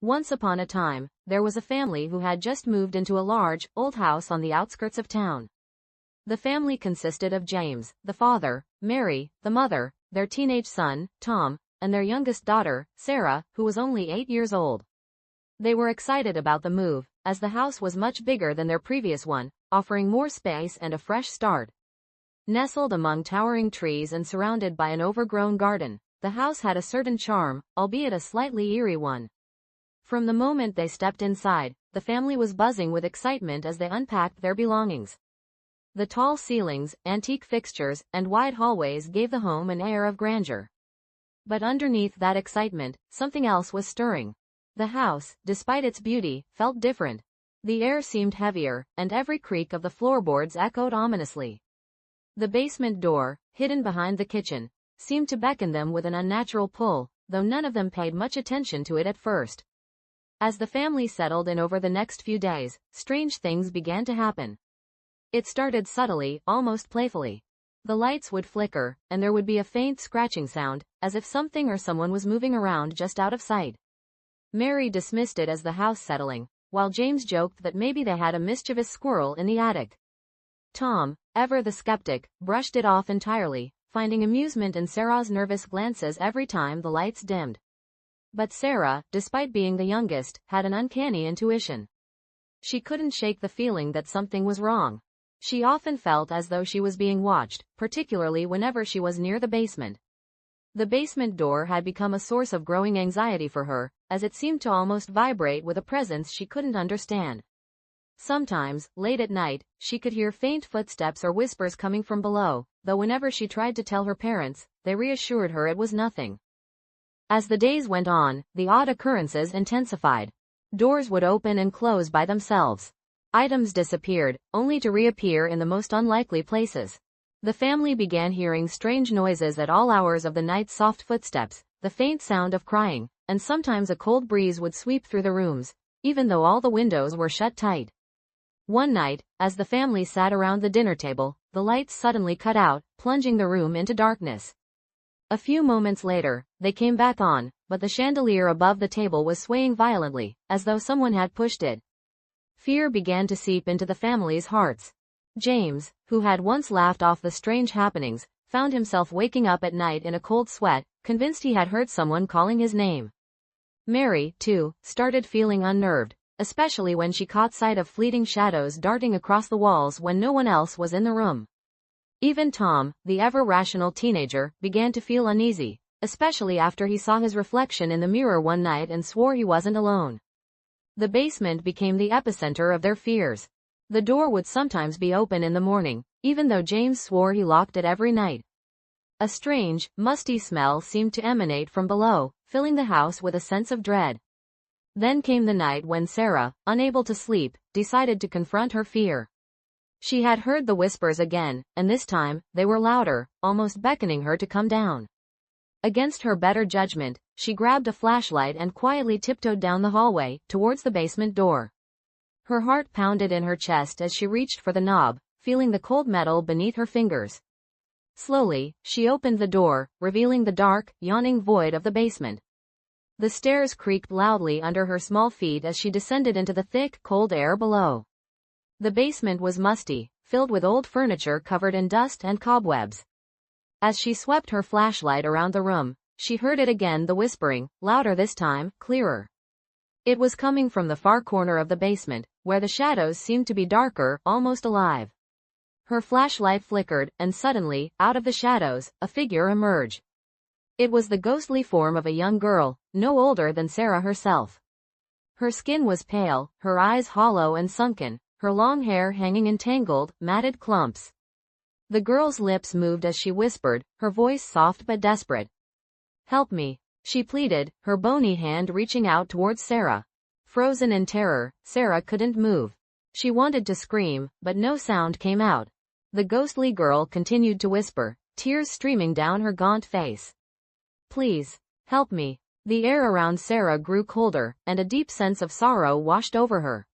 Once upon a time, there was a family who had just moved into a large, old house on the outskirts of town. The family consisted of James, the father, Mary, the mother, their teenage son, Tom, and their youngest daughter, Sarah, who was only 8 years old. They were excited about the move, as the house was much bigger than their previous one, offering more space and a fresh start. Nestled among towering trees and surrounded by an overgrown garden, the house had a certain charm, albeit a slightly eerie one. From the moment they stepped inside, the family was buzzing with excitement as they unpacked their belongings. The tall ceilings, antique fixtures, and wide hallways gave the home an air of grandeur. But underneath that excitement, something else was stirring. The house, despite its beauty, felt different. The air seemed heavier, and every creak of the floorboards echoed ominously. The basement door, hidden behind the kitchen, seemed to beckon them with an unnatural pull, though none of them paid much attention to it at first. As the family settled in over the next few days, strange things began to happen. It started subtly, almost playfully. The lights would flicker, and there would be a faint scratching sound, as if something or someone was moving around just out of sight. Mary dismissed it as the house settling, while James joked that maybe they had a mischievous squirrel in the attic. Tom, ever the skeptic, brushed it off entirely, finding amusement in Sarah's nervous glances every time the lights dimmed. But Sarah, despite being the youngest, had an uncanny intuition. She couldn't shake the feeling that something was wrong. She often felt as though she was being watched, particularly whenever she was near the basement. The basement door had become a source of growing anxiety for her, as it seemed to almost vibrate with a presence she couldn't understand. Sometimes, late at night, she could hear faint footsteps or whispers coming from below, though whenever she tried to tell her parents, they reassured her it was nothing. As the days went on, the odd occurrences intensified. Doors would open and close by themselves. Items disappeared, only to reappear in the most unlikely places. The family began hearing strange noises at all hours of the night, soft footsteps, the faint sound of crying, and sometimes a cold breeze would sweep through the rooms, even though all the windows were shut tight. One night, as the family sat around the dinner table, the lights suddenly cut out, plunging the room into darkness. A few moments later, they came back on, but the chandelier above the table was swaying violently, as though someone had pushed it. Fear began to seep into the family's hearts. James, who had once laughed off the strange happenings, found himself waking up at night in a cold sweat, convinced he had heard someone calling his name. Mary, too, started feeling unnerved, especially when she caught sight of fleeting shadows darting across the walls when no one else was in the room. Even Tom, the ever-rational teenager, began to feel uneasy, especially after he saw his reflection in the mirror one night and swore he wasn't alone. The basement became the epicenter of their fears. The door would sometimes be open in the morning, even though James swore he locked it every night. A strange, musty smell seemed to emanate from below, filling the house with a sense of dread. Then came the night when Sarah, unable to sleep, decided to confront her fear. She had heard the whispers again, and this time, they were louder, almost beckoning her to come down. Against her better judgment, she grabbed a flashlight and quietly tiptoed down the hallway, towards the basement door. Her heart pounded in her chest as she reached for the knob, feeling the cold metal beneath her fingers. Slowly, she opened the door, revealing the dark, yawning void of the basement. The stairs creaked loudly under her small feet as she descended into the thick, cold air below. The basement was musty, filled with old furniture covered in dust and cobwebs. As she swept her flashlight around the room, she heard it again, the whispering, louder this time, clearer. It was coming from the far corner of the basement, where the shadows seemed to be darker, almost alive. Her flashlight flickered, and suddenly, out of the shadows, a figure emerged. It was the ghostly form of a young girl, no older than Sarah herself. Her skin was pale, her eyes hollow and sunken, her long hair hanging in tangled, matted clumps. The girl's lips moved as she whispered, her voice soft but desperate. "Help me," she pleaded, her bony hand reaching out towards Sarah. Frozen in terror, Sarah couldn't move. She wanted to scream, but no sound came out. The ghostly girl continued to whisper, tears streaming down her gaunt face. "Please, help me." The air around Sarah grew colder, and a deep sense of sorrow washed over her.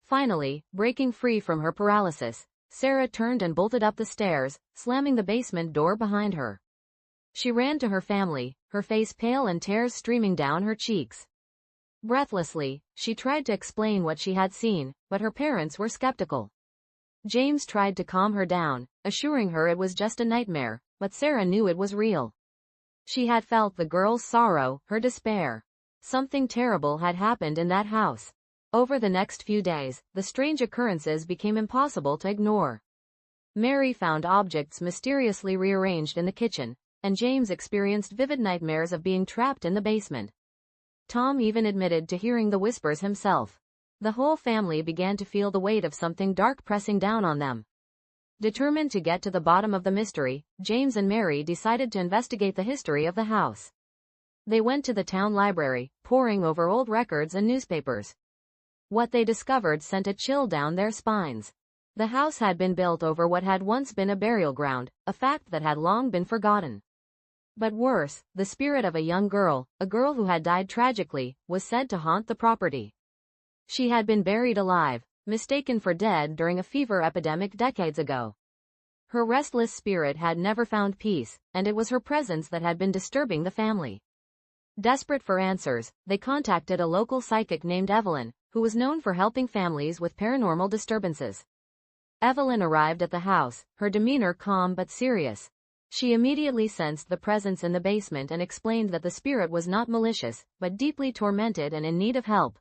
Finally, breaking free from her paralysis, Sarah turned and bolted up the stairs, slamming the basement door behind her. She ran to her family, her face pale and tears streaming down her cheeks. Breathlessly, she tried to explain what she had seen, but her parents were skeptical. James tried to calm her down, assuring her it was just a nightmare, but Sarah knew it was real. She had felt the girl's sorrow, her despair. Something terrible had happened in that house. Over the next few days, the strange occurrences became impossible to ignore. Mary found objects mysteriously rearranged in the kitchen, and James experienced vivid nightmares of being trapped in the basement. Tom even admitted to hearing the whispers himself. The whole family began to feel the weight of something dark pressing down on them. Determined to get to the bottom of the mystery, James and Mary decided to investigate the history of the house. They went to the town library, poring over old records and newspapers. What they discovered sent a chill down their spines. The house had been built over what had once been a burial ground, a fact that had long been forgotten. But worse, the spirit of a young girl, a girl who had died tragically, was said to haunt the property. She had been buried alive, mistaken for dead during a fever epidemic decades ago. Her restless spirit had never found peace, and it was her presence that had been disturbing the family. Desperate for answers, they contacted a local psychic named Evelyn, who was known for helping families with paranormal disturbances. Evelyn arrived at the house, her demeanor calm but serious. She immediately sensed the presence in the basement and explained that the spirit was not malicious, but deeply tormented and in need of help.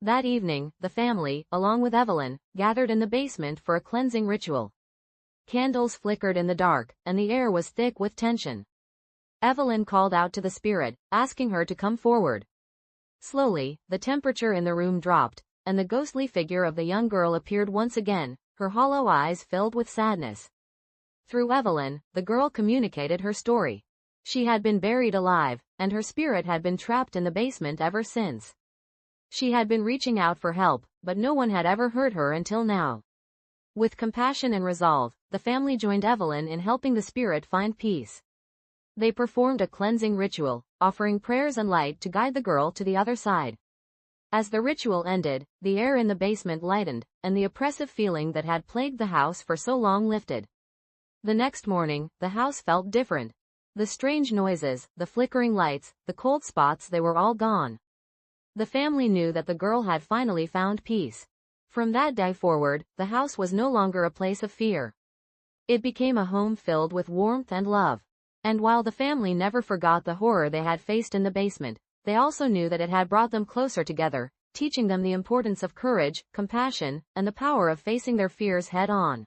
That evening, the family, along with Evelyn, gathered in the basement for a cleansing ritual. Candles flickered in the dark, and the air was thick with tension. Evelyn called out to the spirit, asking her to come forward. Slowly, the temperature in the room dropped, and the ghostly figure of the young girl appeared once again, her hollow eyes filled with sadness. Through Evelyn, the girl communicated her story. She had been buried alive, and her spirit had been trapped in the basement ever since. She had been reaching out for help, but no one had ever heard her until now. With compassion and resolve, the family joined Evelyn in helping the spirit find peace. They performed a cleansing ritual, offering prayers and light to guide the girl to the other side. As the ritual ended, the air in the basement lightened, and the oppressive feeling that had plagued the house for so long lifted. The next morning, the house felt different. The strange noises, the flickering lights, the cold spots, they were all gone. The family knew that the girl had finally found peace. From that day forward, the house was no longer a place of fear. It became a home filled with warmth and love. And while the family never forgot the horror they had faced in the basement, they also knew that it had brought them closer together, teaching them the importance of courage, compassion, and the power of facing their fears head on.